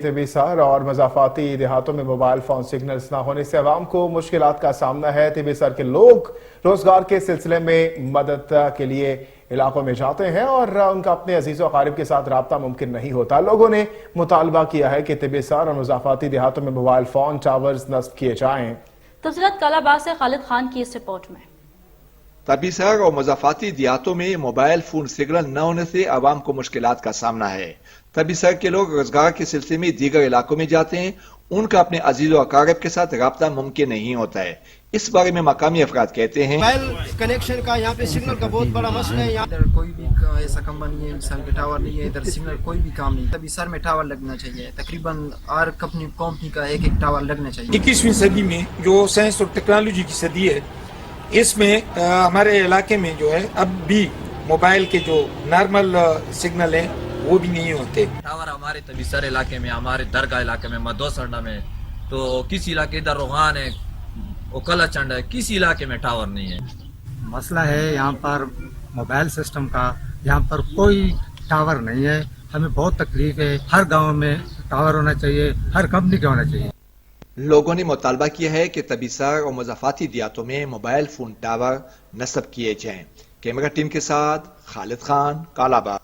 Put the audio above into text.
तिबिसर और मज़ाफ़ाती देहातों में मोबाइल फोन सिग्नल्स न होने से अवाम को मुश्किलात का सामना है। तिबिसर के लोग रोजगार के सिलसिले में मदद के लिए इलाकों में जाते हैं और उनका अपने अजीज़ अकारिब के साथ राब्ता मुमकिन नहीं होता। लोगों ने मुतालबा किया है कि तिबिसर और मज़ाफ़ाती देहातों में मोबाइल फोन टावर्स नस्ब किए जाएं। तफसीलात कालाबाग से खालिद खान की इस रिपोर्ट में। तिबिसर और मज़ाफ़ाती देहातों में मोबाइल फोन सिग्नल न होने से आवाम को मुश्किलात का सामना है। तिबिसर के लोग रोजगार के सिलसिले में दीगर इलाकों में जाते हैं, उनका अपने अजीज़ और अकारिब के साथ राब्ता मुमकिन नहीं होता है। इस बारे में मकामी अफराद कहते हैं, मोबाइल कनेक्शन का यहाँ पे सिग्नल का बहुत बड़ा मसला है। इधर कोई भी ऐसा कंपनी नहीं है, मिसाल के टावर नहीं है, इधर सिग्नल कोई भी काम नहीं। तिबिसर में टावर लगना चाहिए, तकरीबन हर कंपनी का एक टावर लगना चाहिए। 21वीं सदी में जो साइंस और टेक्नोलॉजी की सदी है, इसमें हमारे इलाके में जो है अब भी मोबाइल के जो नॉर्मल सिग्नल है वो भी नहीं होते। टावर हमारे तिबिसर इलाके में, हमारे दरगाह इलाके में, मदोसरना में, तो किसी इलाके इधर रोहान है, ओकला चंड है, किसी इलाके में टावर नहीं है। मसला है यहाँ पर मोबाइल सिस्टम का, यहाँ पर कोई टावर नहीं है। हमें बहुत तकलीफ है। हर गांव में टावर होना चाहिए, हर कंपनी का होना चाहिए। लोगों ने मुतालबा किया है कि तिबिसर और मज़ाफ़ाती देहातों में मोबाइल फोन टावर नस्ब किए जाएं। कैमरा टीम के साथ खालिद खान, कालाबाग।